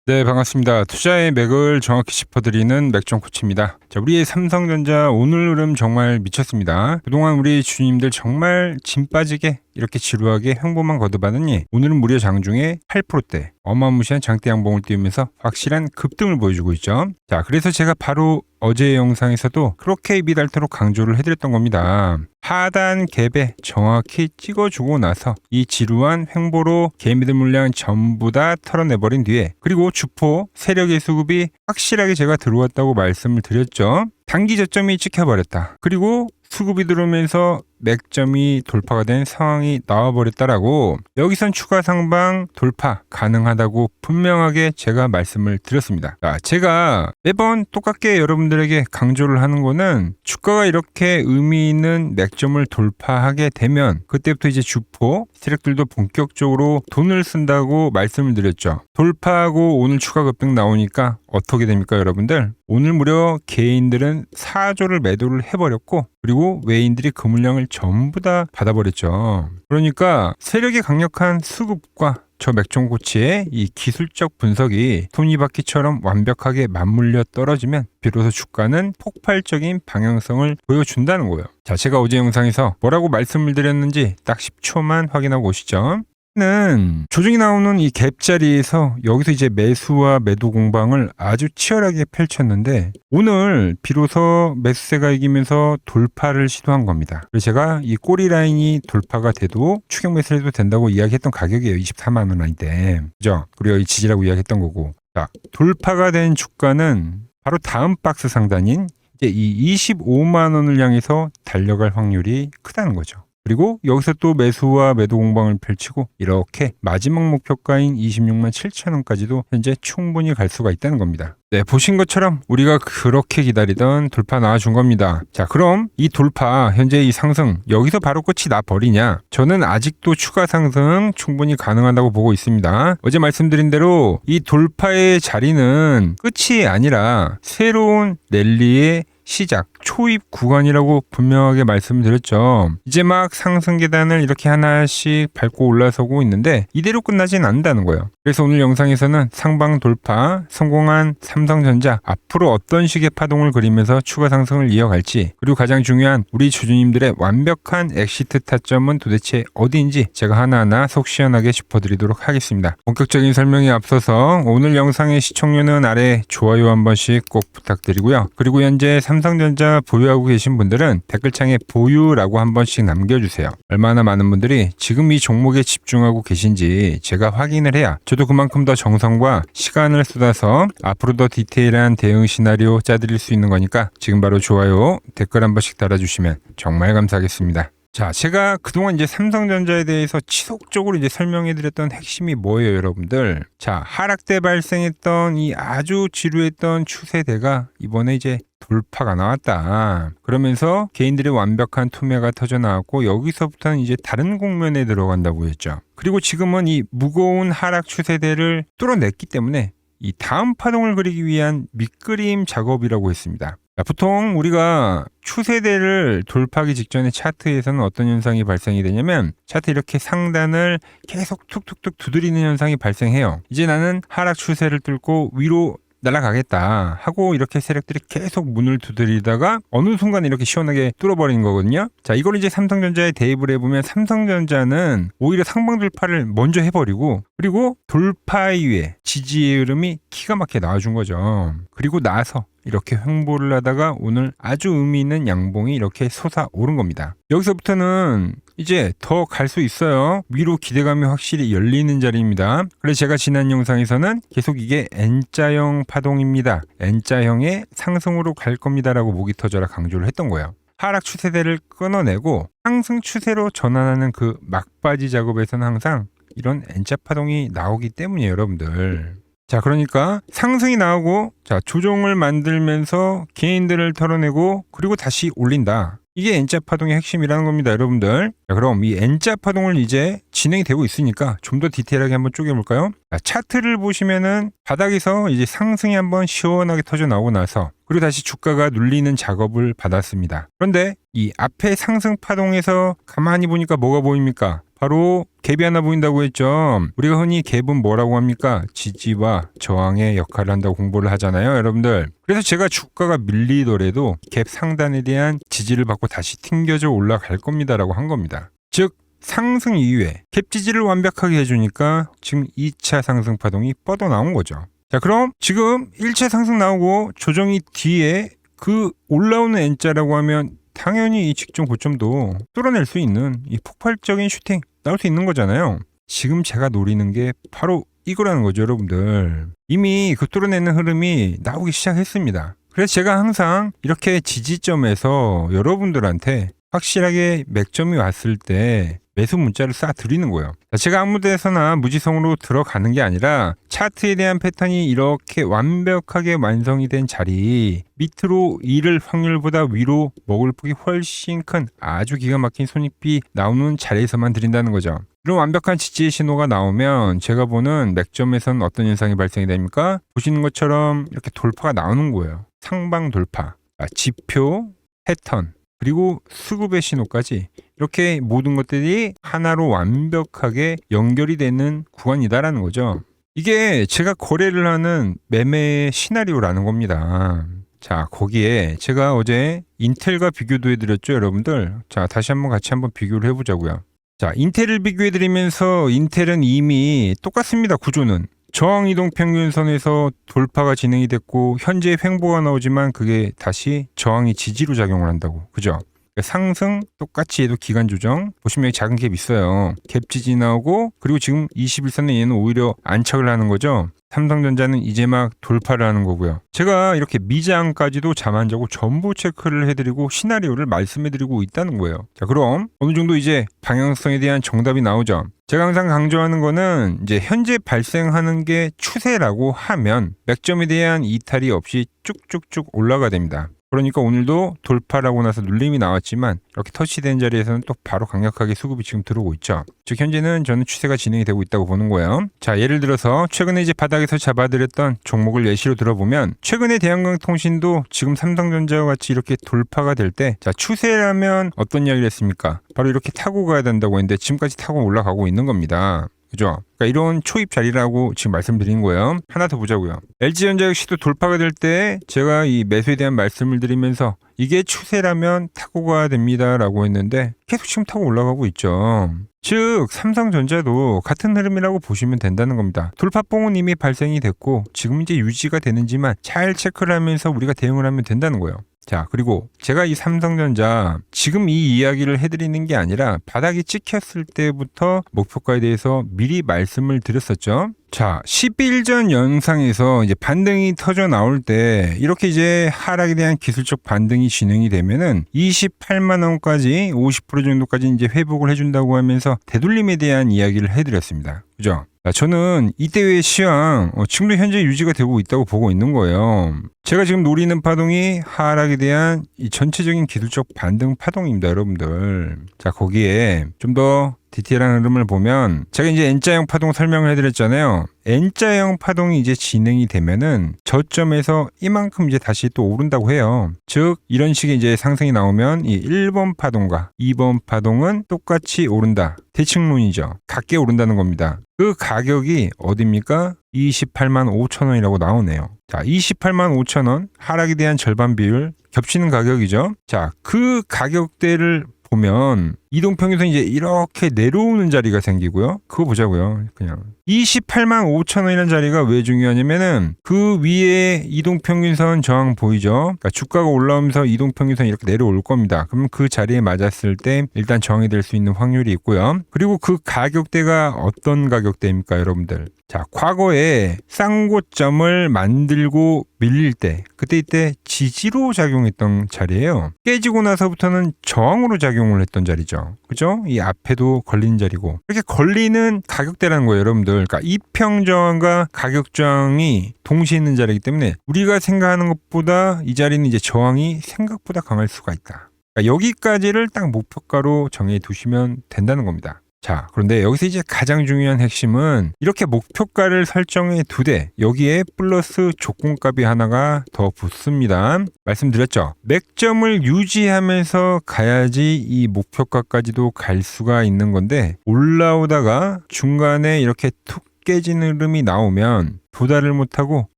네, 반갑습니다. 투자의 맥을 정확히 짚어드리는 맥종 코치입니다. 자, 우리의 삼성전자 오늘 흐름 정말 미쳤습니다. 그동안 우리 주님들 정말 진 빠지게 이렇게 지루하게 횡보만 거듭하더니 오늘은 무려 장중에 8%대 어마무시한 장대 양봉을 띄우면서 확실한 급등을 보여주고 있죠. 자, 그래서 제가 바로 어제의 영상에서도 그렇게 입이 닳도록 강조를 해드렸던 겁니다. 하단 갭에 정확히 찍어주고 나서 이 지루한 횡보로 개미들 물량 전부 다 털어내버린 뒤에, 그리고 주포 세력의 수급이 확실하게 제가 들어왔다고 말씀을 드렸죠. 단기 저점이 찍혀버렸다. 그리고 수급이 들어오면서 맥점이 돌파가 된 상황이 나와버렸다라고, 여기선 추가 상방 돌파 가능하다고 분명하게 제가 말씀을 드렸습니다. 자, 제가 매번 똑같게 여러분들에게 강조를 하는 거는 주가가 이렇게 의미 있는 맥점을 돌파하게 되면 그때부터 이제 주포 세력들도 본격적으로 돈을 쓴다고 말씀을 드렸죠. 돌파하고 오늘 추가 급등 나오니까 어떻게 됩니까, 여러분들? 오늘 무려 개인들은 4조를 매도를 해버렸고, 그리고 외인들이 그 물량을 전부 다 받아버렸죠. 그러니까 세력이 강력한 수급과 저 맥종코치의 이 기술적 분석이 톱니바퀴처럼 완벽하게 맞물려 떨어지면 비로소 주가는 폭발적인 방향성을 보여준다는 거예요. 자, 제가 어제 영상에서 뭐라고 말씀을 드렸는지 딱 10초만 확인하고 오시죠. 는 조정이 나오는 이 갭 자리에서 여기서 이제 매수와 매도 공방을 아주 치열하게 펼쳤는데, 오늘 비로소 매수세가 이기면서 돌파를 시도한 겁니다. 그래서 제가 이 꼬리 라인이 돌파가 돼도 추격 매수를 해도 된다고 이야기했던 가격이에요. 24만 원 라인대. 그죠? 그리고 이 지지라고 이야기했던 거고. 자, 돌파가 된 주가는 바로 다음 박스 상단인 이제 이 25만 원을 향해서 달려갈 확률이 크다는 거죠. 그리고 여기서 또 매수와 매도 공방을 펼치고 이렇게 마지막 목표가인 26만 7천 원까지도 현재 충분히 갈 수가 있다는 겁니다. 네, 보신 것처럼 우리가 그렇게 기다리던 돌파 나와준 겁니다. 자, 그럼 이 돌파, 현재 이 상승 여기서 바로 끝이 나버리냐? 저는 아직도 추가 상승 충분히 가능하다고 보고 있습니다. 어제 말씀드린 대로 이 돌파의 자리는 끝이 아니라 새로운 랠리의 시작, 초입 구간이라고 분명하게 말씀드렸죠. 이제 막 상승 계단을 이렇게 하나씩 밟고 올라서고 있는데 이대로 끝나진 않는다는 거예요. 그래서 오늘 영상에서는 상방 돌파 성공한 삼성전자 앞으로 어떤 식의 파동을 그리면서 추가 상승을 이어갈지, 그리고 가장 중요한 우리 주주님들의 완벽한 엑시트 타점은 도대체 어디인지 제가 하나하나 속 시원하게 짚어드리도록 하겠습니다. 본격적인 설명에 앞서서 오늘 영상의 시청료는 아래 좋아요 한 번씩 꼭 부탁드리고요. 그리고 현재 삼성전자 보유하고 계신 분들은 댓글창에 보유라고 한 번씩 남겨주세요. 얼마나 많은 분들이 지금 이 종목에 집중하고 계신지 제가 확인을 해야 저도 그만큼 더 정성과 시간을 쏟아서 앞으로 더 디테일한 대응 시나리오 짜드릴 수 있는 거니까 지금 바로 좋아요, 댓글 한 번씩 달아주시면 정말 감사하겠습니다. 자, 제가 그동안 이제 삼성전자에 대해서 지속적으로 이제 설명해드렸던 핵심이 뭐예요, 여러분들? 자, 하락 때 발생했던 이 아주 지루했던 추세대가 이번에 이제 돌파가 나왔다. 그러면서 개인들의 완벽한 투매가 터져 나왔고, 여기서부터는 이제 다른 국면에 들어간다고 했죠. 그리고 지금은 이 무거운 하락 추세대를 뚫어냈기 때문에 이 다음 파동을 그리기 위한 밑그림 작업이라고 했습니다. 자, 보통 우리가 추세대를 돌파하기 직전에 차트에서는 어떤 현상이 발생이 되냐면, 차트 이렇게 상단을 계속 툭툭툭 두드리는 현상이 발생해요. 이제 나는 하락 추세를 뚫고 위로 날아가겠다 하고 이렇게 세력들이 계속 문을 두드리다가 어느 순간 이렇게 시원하게 뚫어버리는 거거든요. 자, 이걸 이제 삼성전자에 대입을 해보면 삼성전자는 오히려 상방 돌파를 먼저 해버리고, 그리고 돌파 이후에 지지의 흐름이 기가 막히게 나와준 거죠. 그리고 나서 이렇게 횡보를 하다가 오늘 아주 의미 있는 양봉이 이렇게 솟아오른 겁니다. 여기서부터는 이제 더 갈 수 있어요. 위로 기대감이 확실히 열리는 자리입니다. 그래서 제가 지난 영상에서는 계속 이게 N자형 파동입니다. N자형의 상승으로 갈 겁니다라고 목이 터져라 강조를 했던 거예요. 하락 추세대를 끊어내고 상승 추세로 전환하는 그 막바지 작업에서는 항상 이런 N자 파동이 나오기 때문이에요, 여러분들. 자, 그러니까 상승이 나오고, 자, 조정을 만들면서 개인들을 털어내고, 그리고 다시 올린다. 이게 N자 파동의 핵심이라는 겁니다, 여러분들. 자, 그럼 이 N자 파동을 이제 진행이 되고 있으니까 좀 더 디테일하게 한번 쪼개볼까요? 자, 차트를 보시면은 바닥에서 이제 상승이 한번 시원하게 터져 나오고 나서, 그리고 다시 주가가 눌리는 작업을 받았습니다. 그런데 이 앞에 상승 파동에서 가만히 보니까 뭐가 보입니까? 바로 갭이 하나 보인다고 했죠. 우리가 흔히 갭은 뭐라고 합니까? 지지와 저항의 역할을 한다고 공부를 하잖아요, 여러분들. 그래서 제가 주가가 밀리더라도 갭 상단에 대한 지지를 받고 다시 튕겨져 올라갈 겁니다라고 한 겁니다. 즉 상승 이후에 갭 지지를 완벽하게 해주니까 지금 2차 상승 파동이 뻗어나온 거죠. 자, 그럼 지금 1차 상승 나오고 조정이 뒤에 그 올라오는 N자라고 하면 당연히 이 직전 고점도 뚫어낼 수 있는 이 폭발적인 슈팅 나올 수 있는 거잖아요. 지금 제가 노리는 게 바로 이거라는 거죠, 여러분들. 이미 그 뚫어내는 흐름이 나오기 시작했습니다. 그래서 제가 항상 이렇게 지지점에서 여러분들한테 확실하게 맥점이 왔을 때 매수 문자를 쏴 드리는 거예요. 제가 아무 데서나 무지성으로 들어가는 게 아니라 차트에 대한 패턴이 이렇게 완벽하게 완성이 된 자리 밑으로 이를 확률보다 위로 먹을 폭이 훨씬 큰 아주 기가 막힌 손익비 나오는 자리에서만 드린다는 거죠. 이런 완벽한 지지의 신호가 나오면 제가 보는 맥점에서는 어떤 현상이 발생이 됩니까? 보시는 것처럼 이렇게 돌파가 나오는 거예요. 상방 돌파, 지표, 패턴, 그리고 수급의 신호까지 이렇게 모든 것들이 하나로 완벽하게 연결이 되는 구간이다라는 거죠. 이게 제가 거래를 하는 매매 시나리오라는 겁니다. 자, 거기에 제가 어제 인텔과 비교도 해드렸죠, 여러분들. 자, 다시 한번 같이 한번 비교를 해보자고요. 자, 인텔을 비교해드리면서 인텔은 이미 똑같습니다, 구조는. 저항 이동 평균선에서 돌파가 진행이 됐고 현재 횡보가 나오지만 그게 다시 저항이 지지로 작용을 한다고. 그죠? 상승 똑같이 얘도 기간 조정 보시면 여기 작은 갭 있어요. 갭 지지 나오고 그리고 지금 21선에 얘는 오히려 안착을 하는 거죠. 삼성전자는 이제 막 돌파를 하는 거고요. 제가 이렇게 미장까지도 잠 안 자고 전부 체크를 해드리고 시나리오를 말씀해드리고 있다는 거예요. 자, 그럼 어느 정도 이제 방향성에 대한 정답이 나오죠. 제가 항상 강조하는 거는 이제 현재 발생하는 게 추세라고 하면 맥점에 대한 이탈이 없이 쭉쭉쭉 올라가야 됩니다. 그러니까 오늘도 돌파라고 나서 눌림이 나왔지만 이렇게 터치된 자리에서는 또 바로 강력하게 수급이 지금 들어오고 있죠. 즉 현재는 저는 추세가 진행이 되고 있다고 보는 거예요. 자, 예를 들어서 최근에 이제 바닥에서 잡아드렸던 종목을 예시로 들어보면 최근에 대한강통신도 지금 삼성전자와 같이 이렇게 돌파가 될 때 자, 추세라면 어떤 이야기를 했습니까? 바로 이렇게 타고 가야 된다고 했는데 지금까지 타고 올라가고 있는 겁니다. 그죠? 그러니까 이런 초입 자리라고 지금 말씀드린 거예요. 하나 더 보자고요. LG전자 역시도 돌파가 될 때 제가 이 매수에 대한 말씀을 드리면서 이게 추세라면 타고 가야 됩니다라고 했는데 계속 지금 타고 올라가고 있죠. 즉 삼성전자도 같은 흐름이라고 보시면 된다는 겁니다. 돌파봉은 이미 발생이 됐고 지금 이제 유지가 되는지만 잘 체크를 하면서 우리가 대응을 하면 된다는 거예요. 자, 그리고 제가 이 삼성전자 지금 이 이야기를 해드리는 게 아니라 바닥이 찍혔을 때부터 목표가에 대해서 미리 말씀을 드렸었죠. 자, 10일 전 영상에서 이제 반등이 터져 나올 때 이렇게 이제 하락에 대한 기술적 반등이 진행이 되면은 28만 원까지 50% 정도까지 이제 회복을 해준다고 하면서 되돌림에 대한 이야기를 해드렸습니다. 그죠? 저는 이때의 시황 지금도 현재 유지가 되고 있다고 보고 있는 거예요. 제가 지금 노리는 파동이 하락에 대한 이 전체적인 기술적 반등 파동입니다, 여러분들. 자, 거기에 좀 더 디테일한 흐름을 보면 제가 이제 N자형 파동 설명을 해드렸잖아요. N자형 파동이 이제 진행이 되면은 저점에서 이만큼 이제 다시 또 오른다고 해요. 즉 이런 식의 이제 상승이 나오면 이 1번 파동과 2번 파동은 똑같이 오른다. 대칭론이죠. 같게 오른다는 겁니다. 그 가격이 어디입니까? 28만 5천 원이라고 나오네요. 자, 28만 5천 원 하락에 대한 절반 비율 겹치는 가격이죠. 자, 그 가격대를 보면 이동평균선 이제 이렇게 내려오는 자리가 생기고요. 그거 보자고요. 그냥 28만 5천 원이라는 자리가 왜 중요하냐면은 그 위에 이동평균선 저항 보이죠? 그러니까 주가가 올라오면서 이동평균선이 이렇게 내려올 겁니다. 그럼 그 자리에 맞았을 때 일단 저항이 될 수 있는 확률이 있고요. 그리고 그 가격대가 어떤 가격대입니까, 여러분들? 자, 과거에 쌍고점을 만들고 밀릴 때 그때 이때 지지로 작용했던 자리예요. 깨지고 나서부터는 저항으로 작용을 했던 자리죠. 그죠? 이 앞에도 걸린 자리고 이렇게 걸리는 가격대라는 거예요, 여러분들. 그러니까 이평저항과 가격저항이 동시에 있는 자리이기 때문에 우리가 생각하는 것보다 이 자리는 이제 저항이 생각보다 강할 수가 있다. 그러니까 여기까지를 딱 목표가로 정해 두시면 된다는 겁니다. 자, 그런데 여기서 이제 가장 중요한 핵심은 이렇게 목표가를 설정해 두되 여기에 플러스 조건값이 하나가 더 붙습니다. 말씀드렸죠. 맥점을 유지하면서 가야지 이 목표가까지도 갈 수가 있는 건데 올라오다가 중간에 이렇게 툭 깨진 흐름이 나오면 도달을 못하고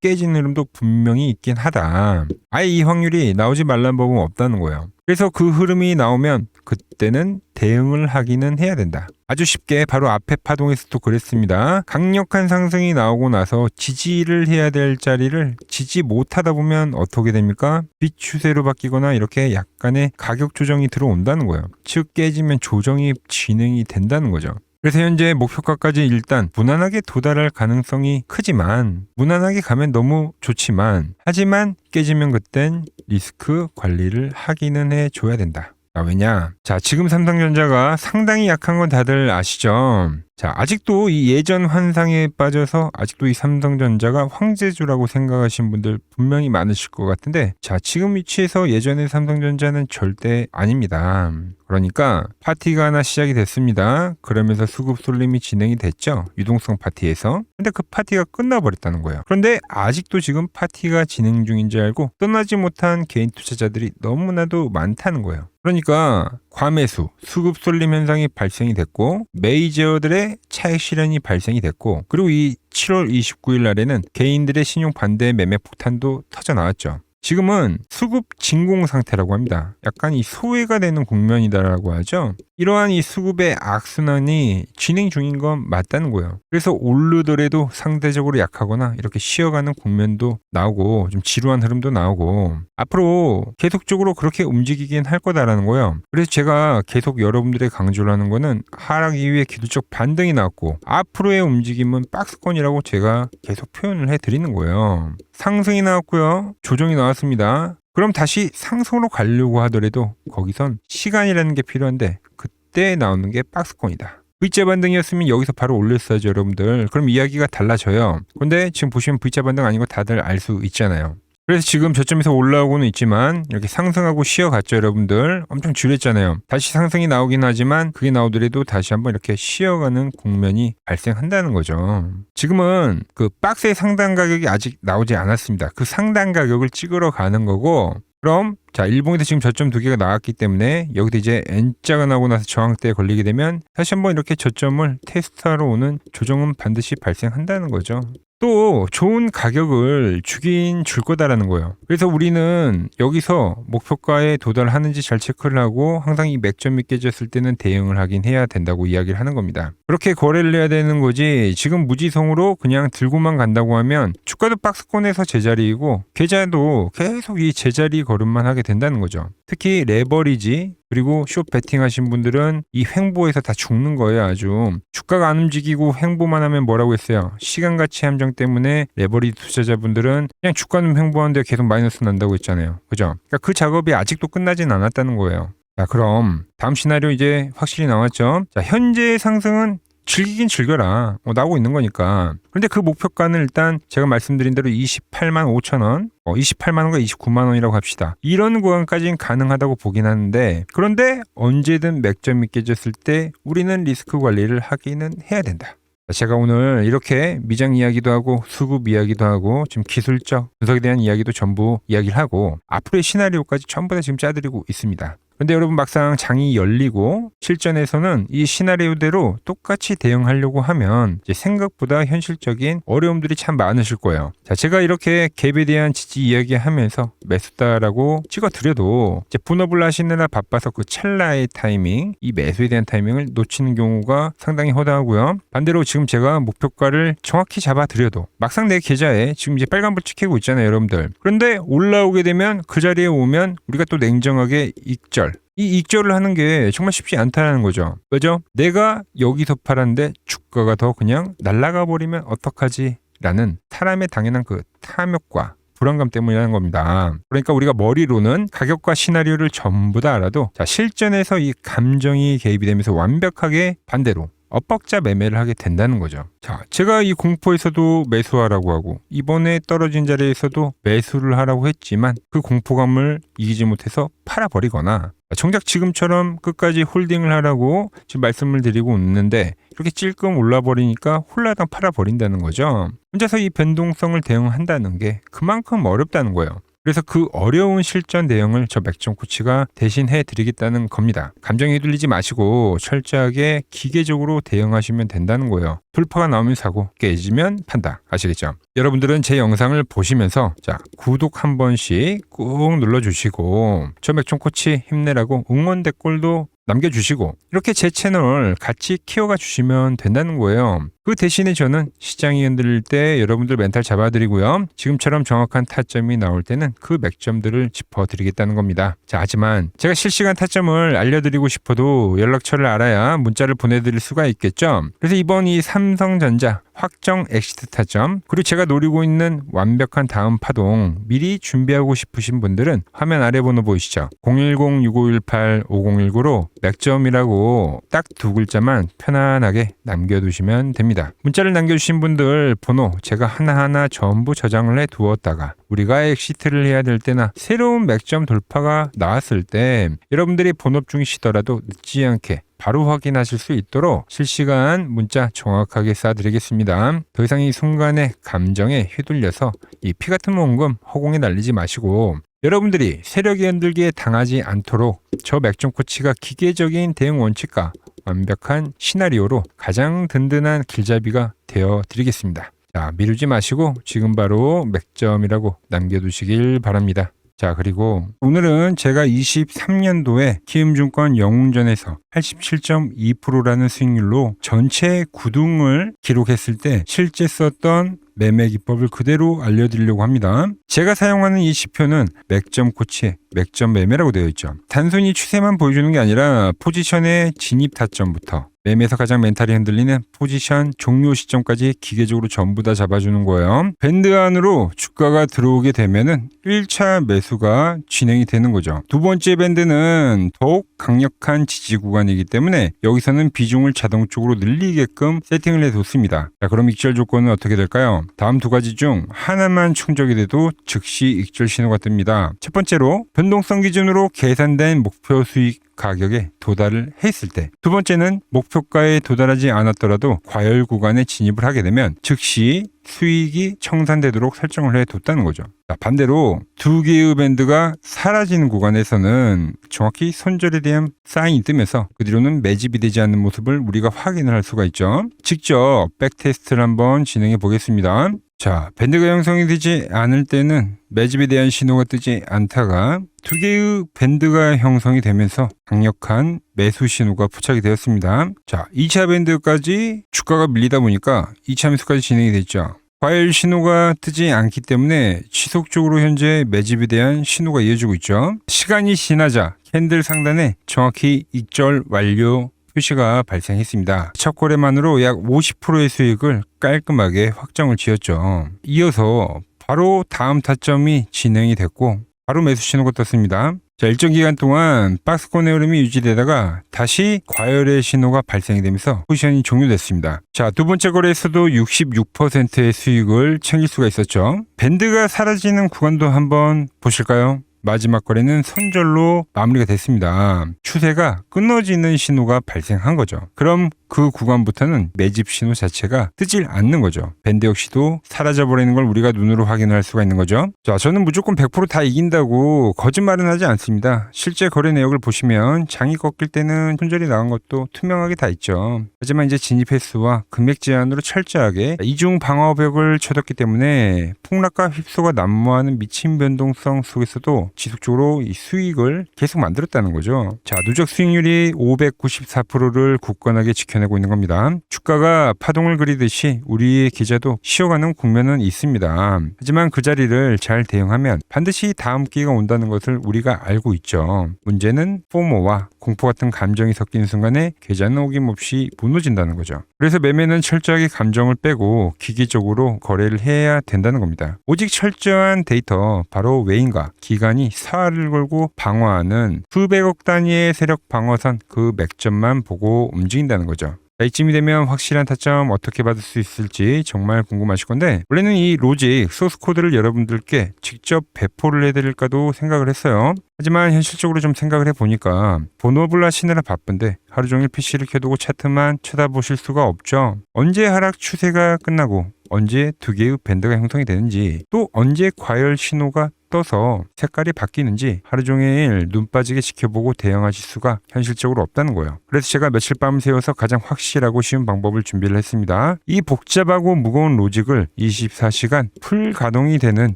깨진 흐름도 분명히 있긴 하다. 아예 이 확률이 나오지 말란 법은 없다는 거예요. 그래서 그 흐름이 나오면 그때는 대응을 하기는 해야 된다. 아주 쉽게 바로 앞에 파동에서도 그랬습니다. 강력한 상승이 나오고 나서 지지를 해야 될 자리를 지지 못하다 보면 어떻게 됩니까? 비추세로 바뀌거나 이렇게 약간의 가격 조정이 들어온다는 거예요. 즉 깨지면 조정이 진행이 된다는 거죠. 그래서 현재 목표가까지 일단 무난하게 도달할 가능성이 크지만 무난하게 가면 너무 좋지만 하지만 깨지면 그땐 리스크 관리를 하기는 해줘야 된다. 왜냐? 자, 지금 삼성전자가 상당히 약한 건 다들 아시죠? 자, 아직도 이 예전 환상에 빠져서 아직도 이 삼성전자가 황제주라고 생각하시는 분들 분명히 많으실 것 같은데, 자, 지금 위치에서 예전의 삼성전자는 절대 아닙니다. 그러니까 파티가 하나 시작이 됐습니다. 그러면서 수급 쏠림이 진행이 됐죠. 유동성 파티에서. 근데 그 파티가 끝나버렸다는 거예요. 그런데 아직도 지금 파티가 진행 중인지 알고 떠나지 못한 개인 투자자들이 너무나도 많다는 거예요. 그러니까 과매수, 수급 쏠림 현상이 발생이 됐고 메이저들의 차익 실현이 발생이 됐고 그리고 이 7월 29일 날에는 개인들의 신용 반대 매매 폭탄도 터져 나왔죠. 지금은 수급 진공 상태라고 합니다. 약간 이 소외가 되는 국면이다라고 하죠. 이러한 이 수급의 악순환이 진행 중인 건 맞다는 거예요. 그래서 오르더라도 상대적으로 약하거나 이렇게 쉬어가는 국면도 나오고 좀 지루한 흐름도 나오고 앞으로 계속적으로 그렇게 움직이긴 할 거다라는 거예요. 그래서 제가 계속 여러분들의 강조를 하는 거는 하락 이후에 기술적 반등이 나왔고 앞으로의 움직임은 박스권이라고 제가 계속 표현을 해드리는 거예요. 상승이 나왔고요. 조정이 나왔습니다. 그럼 다시 상승으로 가려고 하더라도 거기선 시간이라는 게 필요한데 그때 나오는 게 박스권이다. V자 반등이었으면 여기서 바로 올렸어야죠, 여러분들. 그럼 이야기가 달라져요. 근데 지금 보시면 V자 반등 아닌 거 다들 알 수 있잖아요. 그래서 지금 저점에서 올라오고는 있지만 이렇게 상승하고 쉬어갔죠, 여러분들. 엄청 줄였잖아요. 다시 상승이 나오긴 하지만 그게 나오더라도 다시 한번 이렇게 쉬어가는 국면이 발생한다는 거죠. 지금은 그 박스의 상단 가격이 아직 나오지 않았습니다. 그 상단 가격을 찍으러 가는 거고 그럼 자, 일봉에서 지금 저점 두 개가 나왔기 때문에 여기서 이제 N자가 나오고 나서 저항대에 걸리게 되면 다시 한번 이렇게 저점을 테스트하러 오는 조정은 반드시 발생한다는 거죠. 또 좋은 가격을 주긴 줄 거다라는 거예요. 그래서 우리는 여기서 목표가에 도달하는지 잘 체크를 하고 항상 이 맥점이 깨졌을 때는 대응을 하긴 해야 된다고 이야기를 하는 겁니다. 그렇게 거래를 해야 되는 거지 지금 무지성으로 그냥 들고만 간다고 하면 주가도 박스권에서 제자리이고 계좌도 계속 이 제자리 걸음만 하게 된다는 거죠. 특히 레버리지 그리고 숏 베팅 하신 분들은 이 횡보에서 다 죽는 거예요. 아주 주가가 안 움직이고 횡보만 하면 뭐라고 했어요? 시간가치 함정 때문에 레버리지 투자자분들은 그냥 주가는 횡보하는데 계속 마이너스 난다고 했잖아요. 그죠? 그러니까 그 작업이 아직도 끝나진 않았다는 거예요. 자, 그럼 다음 시나리오 이제 확실히 나왔죠. 자, 현재의 상승은 즐기긴 즐겨라. 나오고 있는 거니까. 그런데 그 목표가는 일단 제가 말씀드린 대로 28만 5천 원, 28만 원과 29만 원이라고 합시다. 이런 구간까지는 가능하다고 보긴 하는데 그런데 언제든 맥점이 깨졌을 때 우리는 리스크 관리를 하기는 해야 된다. 제가 오늘 이렇게 미장 이야기도 하고 수급 이야기도 하고 지금 기술적 분석에 대한 이야기도 전부 이야기를 하고 앞으로의 시나리오까지 전부 다 지금 짜드리고 있습니다. 근데 여러분 막상 장이 열리고 실전에서는 이 시나리오대로 똑같이 대응하려고 하면 이제 생각보다 현실적인 어려움들이 참 많으실 거예요. 자, 제가 이렇게 갭에 대한 지지 이야기하면서 매수다라고 찍어드려도 이제 분업을 하시느라 바빠서 그 찰나의 타이밍, 이 매수에 대한 타이밍을 놓치는 경우가 상당히 허다하고요. 반대로 지금 제가 목표가를 정확히 잡아드려도 막상 내 계좌에 지금 이제 빨간불 찍히고 있잖아요, 여러분들. 그런데 올라오게 되면 그 자리에 오면 우리가 또 냉정하게 익절. 이 익절을 하는 게 정말 쉽지 않다는 거죠. 왜죠? 내가 여기서 팔았는데 주가가 더 그냥 날아가 버리면 어떡하지? 라는 사람의 당연한 그 탐욕과 불안감 때문이라는 겁니다. 그러니까 우리가 머리로는 가격과 시나리오를 전부 다 알아도 자, 실전에서 이 감정이 개입이 되면서 완벽하게 반대로 엇박자 매매를 하게 된다는 거죠. 자, 제가 이 공포에서도 매수하라고 하고 이번에 떨어진 자리에서도 매수를 하라고 했지만 그 공포감을 이기지 못해서 팔아버리거나 정작 지금처럼 끝까지 홀딩을 하라고 지금 말씀을 드리고 있는데 이렇게 찔끔 올라버리니까 홀라당 팔아버린다는 거죠. 혼자서 이 변동성을 대응한다는 게 그만큼 어렵다는 거예요. 그래서 그 어려운 실전 대응을 저 맥점 코치가 대신 해드리겠다는 겁니다. 감정에 휘둘리지 마시고 철저하게 기계적으로 대응하시면 된다는 거예요. 돌파가 나오면 사고, 깨지면 판다. 아시겠죠? 여러분들은 제 영상을 보시면서 자, 구독 한 번씩 꾹 눌러주시고 저 맥점 코치 힘내라고 응원 댓글도 남겨주시고 이렇게 제 채널 같이 키워가 주시면 된다는 거예요. 그 대신에 저는 시장이 흔들릴 때 여러분들 멘탈 잡아드리고요. 지금처럼 정확한 타점이 나올 때는 그 맥점들을 짚어드리겠다는 겁니다. 자, 하지만 제가 실시간 타점을 알려드리고 싶어도 연락처를 알아야 문자를 보내드릴 수가 있겠죠. 그래서 이번 이 삼성전자 확정 엑시트 타점 그리고 제가 노리고 있는 완벽한 다음 파동 미리 준비하고 싶으신 분들은 화면 아래 번호 보이시죠? 010-6518-5019로 맥점이라고 딱 두 글자만 편안하게 남겨두시면 됩니다. 문자를 남겨주신 분들 번호 제가 하나하나 전부 저장을 해 두었다가 우리가 엑시트를 해야 될 때나 새로운 맥점 돌파가 나왔을 때 여러분들이 본업 중이시더라도 늦지 않게 바로 확인하실 수 있도록 실시간 문자 정확하게 쏴드리겠습니다. 더 이상 이 순간의 감정에 휘둘려서 이 피 같은 원금 허공에 날리지 마시고 여러분들이 세력이 흔들기에 당하지 않도록 저 맥점 코치가 기계적인 대응 원칙과 완벽한 시나리오로 가장 든든한 길잡이가 되어 드리겠습니다. 자, 미루지 마시고 지금 바로 맥점이라고 남겨두시길 바랍니다. 자, 그리고 오늘은 제가 23년도에 키움증권 영웅전에서 87.2%라는 수익률로 전체 9등을 기록했을 때 실제 썼던 매매 기법을 그대로 알려드리려고 합니다. 제가 사용하는 이 지표는 맥점 코치의 맥점 매매라고 되어 있죠. 단순히 추세만 보여주는 게 아니라 포지션의 진입 타점부터 매매에서 가장 멘탈이 흔들리는 포지션 종료 시점까지 기계적으로 전부 다 잡아주는 거예요. 밴드 안으로 주가가 들어오게 되면은 1차 매수가 진행이 되는 거죠. 두 번째 밴드는 더욱 강력한 지지 구간이기 때문에 여기서는 비중을 자동적으로 늘리게끔 세팅을 해뒀습니다. 자, 그럼 익절 조건은 어떻게 될까요? 다음 두 가지 중 하나만 충족이 돼도 즉시 익절 신호가 뜹니다. 첫 번째로 변동성 기준으로 계산된 목표 수익 가격에 도달을 했을 때, 두 번째는 목표가에 도달하지 않았더라도 과열 구간에 진입을 하게 되면 즉시 수익이 청산되도록 설정을 해뒀다는 거죠. 자, 반대로 두 개의 밴드가 사라지는 구간에서는 정확히 손절에 대한 사인이 뜨면서 그 뒤로는 매집이 되지 않는 모습을 우리가 확인을 할 수가 있죠. 직접 백테스트를 한번 진행해 보겠습니다. 자, 밴드가 형성이 되지 않을 때는 매집에 대한 신호가 뜨지 않다가 두 개의 밴드가 형성이 되면서 강력한 매수 신호가 포착이 되었습니다. 자, 2차 밴드까지 주가가 밀리다 보니까 2차 매수까지 진행이 됐죠. 과열 신호가 뜨지 않기 때문에 지속적으로 현재 매집에 대한 신호가 이어지고 있죠. 시간이 지나자 캔들 상단에 정확히 익절 완료 표시가 발생했습니다. 첫 거래만으로 약 50%의 수익을 깔끔하게 확정을 지었죠. 이어서 바로 다음 타점이 진행이 됐고 바로 매수 신호가 떴습니다. 자, 일정 기간 동안 박스권의 흐름이 유지되다가 다시 과열의 신호가 발생이 되면서 포지션이 종료됐습니다. 자, 두 번째 거래에서도 66%의 수익을 챙길 수가 있었죠. 밴드가 사라지는 구간도 한번 보실까요? 마지막 거래는 손절로 마무리가 됐습니다. 추세가 끊어지는 신호가 발생한 거죠. 그럼 그 구간부터는 매집 신호 자체가 뜨질 않는 거죠. 밴드 역시도 사라져버리는 걸 우리가 눈으로 확인할 수가 있는 거죠. 자, 저는 무조건 100% 다 이긴다고 거짓말은 하지 않습니다. 실제 거래 내역을 보시면 장이 꺾일 때는 손절이 나간 것도 투명하게 다 있죠. 하지만 이제 진입 횟수와 금액 제한으로 철저하게 이중 방어벽을 쳐뒀기 때문에 폭락과 휩소가 난무하는 미친 변동성 속에서도 지속적으로 이 수익을 계속 만들었다는 거죠. 자, 누적 수익률이 594%를 굳건하게 지켜내고 있는 겁니다. 주가가 파동을 그리듯이 우리의 계좌도 쉬어가는 국면은 있습니다. 하지만 그 자리를 잘 대응하면 반드시 다음 기회가 온다는 것을 우리가 알고 있죠. 문제는 포모와 공포 같은 감정이 섞이는 순간에 계좌는 어김없이 무너진다는 거죠. 그래서 매매는 철저하게 감정을 빼고 기계적으로 거래를 해야 된다는 겁니다. 오직 철저한 데이터, 바로 외인과 기관이 사활을 걸고 방어하는 수백억 단위의 세력 방어선 그 맥점만 보고 움직인다는 거죠. 자, 이쯤이 되면 확실한 타점 어떻게 받을 수 있을지 정말 궁금하실 건데, 원래는 이 로직 소스 코드를 여러분들께 직접 배포를 해드릴까도 생각을 했어요. 하지만 현실적으로 좀 생각을 해보니까 본업을 하시느라 바쁜데 하루 종일 PC를 켜두고 차트만 쳐다보실 수가 없죠. 언제 하락 추세가 끝나고 언제 두 개의 밴드가 형성이 되는지, 또 언제 과열 신호가 떠서 색깔이 바뀌는지 하루 종일 눈 빠지게 지켜보고 대응하실 수가 현실적으로 없다는 거예요. 그래서 제가 며칠 밤 새워서 가장 확실하고 쉬운 방법을 준비를 했습니다. 이 복잡하고 무거운 로직을 24시간 풀 가동이 되는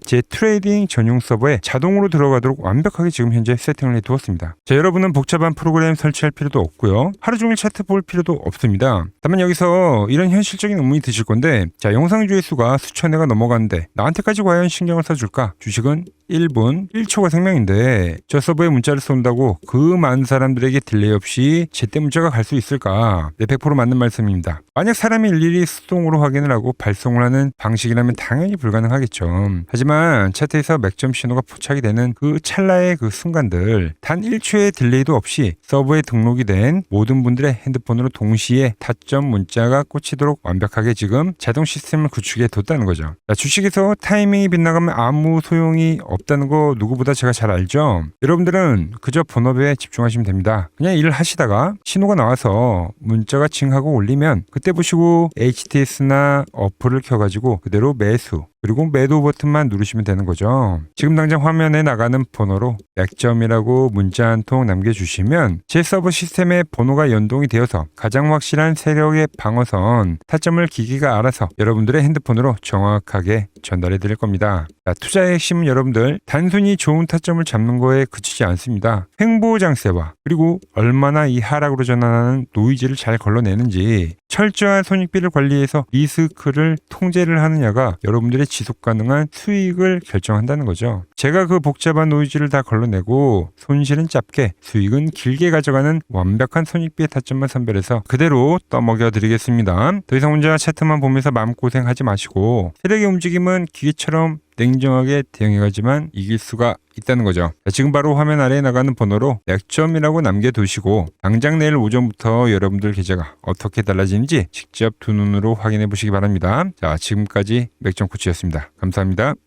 제 트레이딩 전용 서버에 자동으로 들어가도록 완벽하게 지금 현재 세팅을 해두었습니다. 자, 여러분은 복잡한 프로그램 설치할 필요도 없고요. 하루 종일 차트 볼 필요도 없습니다. 다만 여기서 이런 현실적인 의문이 드실 건데, 자, 영상 조회수가 수천 회가 넘어가는데 나한테까지 과연 신경을 써줄까? 주식은 1분 1초가 생명인데 저 서버에 문자를 쏜다고 그 많은 사람들에게 딜레이 없이 제때 문자가 갈 수 있을까? 네, 100% 맞는 말씀입니다. 만약 사람이 일일이 수동으로 확인을 하고 발송을 하는 방식이라면 당연히 불가능하겠죠. 하지만 차트에서 맥점 신호가 포착이 되는 그 찰나의 그 순간들, 단 1초의 딜레이도 없이 서버에 등록이 된 모든 분들의 핸드폰으로 동시에 타점 문자가 꽂히도록 완벽하게 지금 자동 시스템을 구축해 뒀다는 거죠. 자, 주식에서 타이밍이 빗나가면 아무 소용이 없다는 거 누구보다 제가 잘 알죠. 여러분들은 그저 본업에 집중하시면 됩니다. 그냥 일을 하시다가 신호가 나와서 문자가 징하고 올리면 그때 보시고 HTS나 어플을 켜가지고 그대로 매수 그리고 매도 버튼만 누르시면 되는 거죠. 지금 당장 화면에 나가는 번호로 맥점이라고 문자 한 통 남겨주시면 제 서버 시스템에 번호가 연동이 되어서 가장 확실한 세력의 방어선 타점을 기기가 알아서 여러분들의 핸드폰으로 정확하게 전달해 드릴 겁니다. 자, 투자의 핵심은 여러분들 단순히 좋은 타점을 잡는 거에 그치지 않습니다. 횡보 장세와 그리고 얼마나 이 하락으로 전환하는 노이즈를 잘 걸러내는지 철저한 손익비를 관리해서 리스크를 통제를 하느냐가 여러분들의 지속 가능한 수익을 결정한다는 거죠. 제가 그 복잡한 노이즈를 다 걸러내고 손실은 짧게 수익은 길게 가져가는 완벽한 손익비의 타점만 선별해서 그대로 떠먹여 드리겠습니다. 더 이상 혼자 차트만 보면서 마음고생하지 마시고 세력의 움직임은 기계처럼 냉정하게 대응해가지만 이길 수가 있다는 거죠. 자, 지금 바로 화면 아래에 나가는 번호로 맥점이라고 남겨두시고 당장 내일 오전부터 여러분들 계좌가 어떻게 달라지는지 직접 두 눈으로 확인해 보시기 바랍니다. 자, 지금까지 맥점 코치였습니다. 감사합니다.